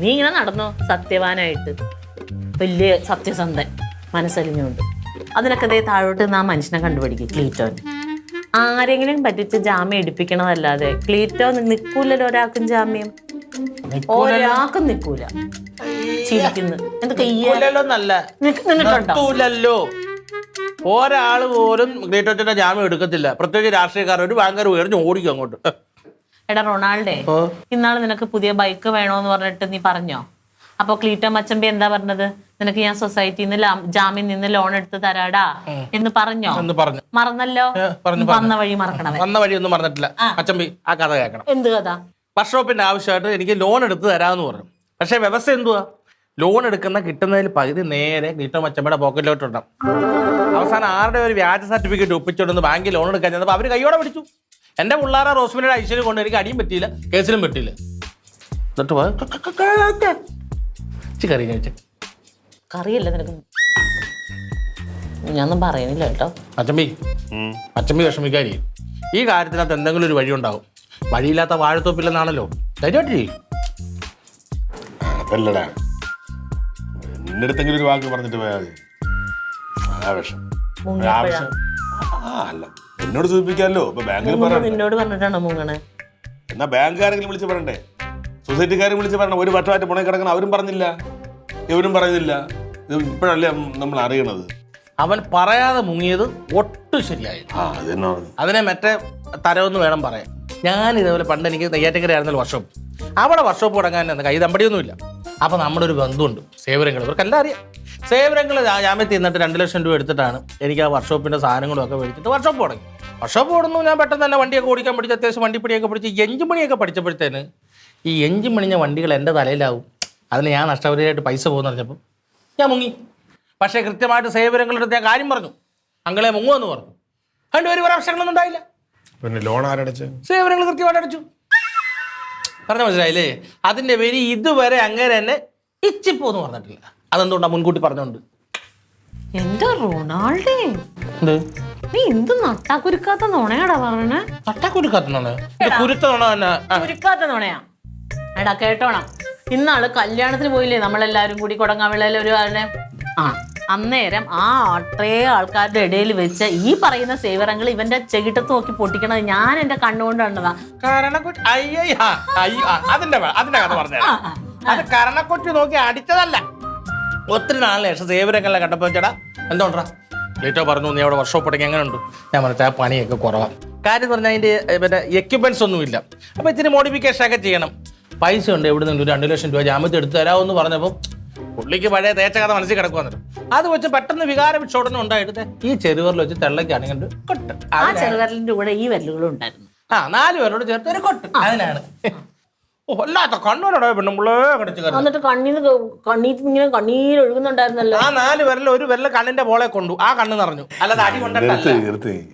നീ ഇങ്ങനെ നടന്നോ സത്യവാനായിട്ട്, വലിയ സത്യസന്ധൻ, മനസ്സലിഞ്ഞുകൊണ്ട്. അതിനൊക്കെ ദേ താഴോട്ട് നിന്ന് ആ മനുഷ്യനെ കണ്ടുപിടിക്കും, ക്ലീറ്റോൻ. ആരെങ്കിലും പറ്റിച്ച് ജാമ്യം എടുപ്പിക്കണതല്ലാതെ ക്ലീറ്റോ നിക്കൂലല്ലോ ഒരാൾക്കും ജാമ്യം. ഒരാൾക്കും നിക്കൂല. ചിരിക്കുന്നു എന്തൊക്കെ നിന്നിട്ടുണ്ടോ? ഒരാള് പോലും ക്ലീറ്റോന്റെ ജാമ്യം എടുക്കത്തില്ല. പ്രത്യേകിച്ച് രാഷ്ട്രീയക്കാർ ഒരു ബാങ്കർ ഉയർന്ന് ഓടിക്കും അങ്ങോട്ട്. എടാ റൊണാൾഡേ, ഇന്നാള് നിനക്ക് പുതിയ ബൈക്ക് വേണോന്ന് പറഞ്ഞിട്ട് നീ പറഞ്ഞോ? അപ്പൊ ക്ലീറ്റോ മച്ചമ്പി എന്താ പറഞ്ഞത്? നിനക്ക് ഞാൻ സൊസൈറ്റിന്ന് ജാമ്യം നിന്ന് ലോൺ എടുത്ത് തരാടാ എന്ന് പറഞ്ഞോ? മറന്നല്ലോ. വന്ന വഴി മറക്കണം. വന്ന വഴി ഒന്നും മറന്നിട്ടില്ല. മച്ചമ്പി ആ കഥ കേൾക്കണം. എന്ത് കഥ? വർക്ക്ഷോപ്പിന്റെ ആവശ്യമായിട്ട് എനിക്ക് ലോൺ എടുത്ത് തരാമെന്ന് പറഞ്ഞു. പക്ഷെ വ്യവസ്ഥ എന്തുവാ? ലോൺ എടുക്കുന്ന കിട്ടുന്നതിൽ പകുതി നേരെ ക്ലീറ്റോ മച്ചമ്പയുടെ പോക്കറ്റിലോട്ടുണ്ടാവും. അവസാനം ആരുടെ ഒരു വ്യാജ സർട്ടിഫിക്കറ്റ് ഒപ്പിച്ചോണ്ടെന്ന് ബാങ്കിൽ ലോൺ എടുക്കാൻ ചെന്നപ്പോൾ അവര് കൈയോടെ പിടിച്ചു. എന്റെ പിള്ളേരെ റോസ്മിനയുടെ ഐശ്വര്യം കൊണ്ട് എനിക്ക് അടിയും പറ്റിയില്ല, കേസിലും പറ്റിയില്ല. എന്നിട്ട് കറി കഴിച്ച കറിയല്ല നിനക്ക്, ഞാനൊന്നും പറയുന്നില്ല കേട്ടോ. അച്ചമ്പി വിഷമിക്കാരി. ഈ കാര്യത്തിനകത്ത് എന്തെങ്കിലും ഒരു വഴി ഉണ്ടാവും. വഴിയില്ലാത്ത വാഴത്തോപ്പില്ലെന്നാണല്ലോ. ധൈര്യമായിട്ട് അതല്ലടാ, എന്റെ അടുത്തെങ്കിലും ഒരു വാക്ക് പറഞ്ഞിട്ട് പോയാൽ മതി. ആവശ്യം അല്ല എന്നോട് സൂചിപ്പിക്കാമല്ലോ. ഇപ്പൊ ബാങ്കിൽ നിന്നോട് പറഞ്ഞിട്ടാണോ മുങ്ങണേ? എന്നാ ബാങ്കുകാരെങ്കിലും വിളിച്ച് പറയണ്ടേ, സൊസൈറ്റിക്കാരെ വിളിച്ച് പറയണം. ഒരു വട്ടമായിട്ട് പുണേ കിടക്കണം. അവരും പറഞ്ഞില്ല, ഇവരും പറയുന്നില്ല. ഇത് ഇപ്പോഴല്ലേ നമ്മൾ അറിയണത്. അവൻ പറയാതെ മുങ്ങിയത് ഒട്ടും ശരിയായി. അതിനെ മറ്റേ തരവെന്ന് വേണം പറയാൻ. ഞാൻ ഇതേപോലെ പണ്ട് എനിക്ക് നെയ്യാറ്റിൻകരയായിരുന്നല്ലോ വർക്ക്ഷോപ്പ്. അവിടെ വർക്ക്ഷോപ്പ് തുടങ്ങാൻ കൈ തമ്പടിയൊന്നുമില്ല. അപ്പൊ നമ്മുടെ ഒരു ബന്ധുണ്ട് സേവരങ്ങൾ, ഇവർക്കെല്ലാം അറിയാം. സേവരങ്ങൾ ജാമ്യത്തിൽ നിന്നിട്ട് 2 ലക്ഷം രൂപ എടുത്തിട്ടാണ് എനിക്ക് ആ വർക്ക്ഷോപ്പിന്റെ സാധനങ്ങളും ഒക്കെ മേടിച്ചിട്ട് വർക്ക്ഷോപ്പ് തുടങ്ങി. വർക്ക്ഷോപ്പ് ഓടുന്നു. ഞാൻ പെട്ടെന്ന് തന്നെ വണ്ടിയൊക്കെ ഓടിക്കാൻ പഠിച്ച്, അത്യാവശ്യം വണ്ടിപ്പണിയൊക്കെ പഠിച്ച്, എഞ്ചിൻ പണിയൊക്കെ പഠിച്ചപ്പോഴത്തേന് ഈ എഞ്ചിൻ പണിഞ്ഞ വണ്ടികൾ എൻ്റെ തലയിലാവും. അതിന് ഞാൻ നഷ്ടപരിയായിട്ട് പൈസ പോകുന്ന പറഞ്ഞപ്പോൾ ഞാൻ മുങ്ങി. പക്ഷേ കൃത്യമായിട്ട് സേവരങ്ങളുടെ അടുത്ത് ഞാൻ കാര്യം പറഞ്ഞു, അങ്ങളെ മുങ്ങുമെന്ന് പറഞ്ഞു. അതുകൊണ്ട് ഒരു പ്രശ്നങ്ങളൊന്നും ഉണ്ടായില്ല. പിന്നെ ലോൺ ആരടച്ച്? സേവനങ്ങൾ കൃത്യമായിട്ട് അടച്ചു. പറഞ്ഞ മനസ്സിലായില്ലേ? അതിന്റെ പേര് ഇതുവരെ അങ്ങനെ തന്നെ ഇച്ചിപ്പോന്ന് പറഞ്ഞിട്ടില്ല. അതെന്തുകൊണ്ടാ മുൻകൂട്ടി പറഞ്ഞോണ്ട്. എന്റെ റൊണാൾഡേ, നീ എന്ത് നട്ടാക്കുരുക്കാത്ത നുണയാടാ പറഞ്ഞേ? നട്ടാക്കുരുക്കാത്ത നുണ? കുരുക്കാത്ത നുണയാ. എടാ കേട്ടോണം, ഇന്നാള് കല്യാണത്തിന് പോയില്ലേ നമ്മളെല്ലാരും കൂടി കൊടങ്ങാവിളയിൽ ഒരു ആളിനെ? അന്നേരം ആ അത്രേ ആൾക്കാരുടെ ഇടയിൽ വെച്ച് ഈ പറയുന്ന സേവരങ്ങൾ ഇവന്റെ ചെകിട്ടത്ത് നോക്കി പൊട്ടിക്കണത് ഞാൻ എന്റെ കണ്ണുകൊണ്ട് കണ്ടതാ. അതിന്റെ കഥ പറഞ്ഞ അത് കരണക്കൊറ്റി നോക്കി അടിച്ചതല്ല. ഒത്തിരി നാളിന് ശേഷം സേവരങ്ങളെ കണ്ടപ്പോ ചേട്ടാ എന്തോണ്ടാ ക്ലീറ്റോ പറഞ്ഞു നീ അവിടെ വർക്ക്ഷോപ്പ് തുടങ്ങി എങ്ങനെ ഉണ്ട്? ഞാൻ പറഞ്ഞാൽ പണിയൊക്കെ കുറവാണ്. കാര്യം പറഞ്ഞാൽ അതിന്റെ മറ്റേ എക്യുപ്മെന്റ്സ് ഒന്നുമില്ല. അപ്പൊ ഇത്തിരി മോഡിഫിക്കേഷൻ ഒക്കെ ചെയ്യണം. പൈസ ഉണ്ട്, എവിടെ നിന്ന് 2 ലക്ഷം രൂപ ജാമ്യത്തിൽ എടുത്തു തരാമെന്ന് പറഞ്ഞപ്പോൾ പുള്ളിക്ക് പഴയ തേച്ച കഥ മനസ്സിൽ കിടക്കുവന്നിട്ട് അത് വെച്ച് പെട്ടെന്ന് വികാര വിക്ഷോടനം ഉണ്ടായിട്ട് ഈ ചെറുവരിൽ വെച്ച് തെള്ളക്കാണെങ്കിൽ കൊട്ട്. ആ ചെറുവരലിന്റെ കൂടെ ഈ വരലുകളും ഉണ്ടായിരുന്നു. 4 പേരോട് ചേർത്ത് ഒരു കൊട്ട്. അതിനാണ് അല്ലാത്ത കണ്ണൂരോടെ പെണ്ണുമ്പിള്ളേ കടിച്ചു എന്നിട്ട് കണ്ണീര് ഒഴുകുന്നുണ്ടായിരുന്നല്ലോ. ആ 4 വിരൽ ഒരു വിരൽ കണ്ണിന്റെ പോളെ കൊണ്ടു. ആ കണ്ണ് നിറഞ്ഞു. അല്ലാതെ അടി കൊണ്ടിട്ടല്ല.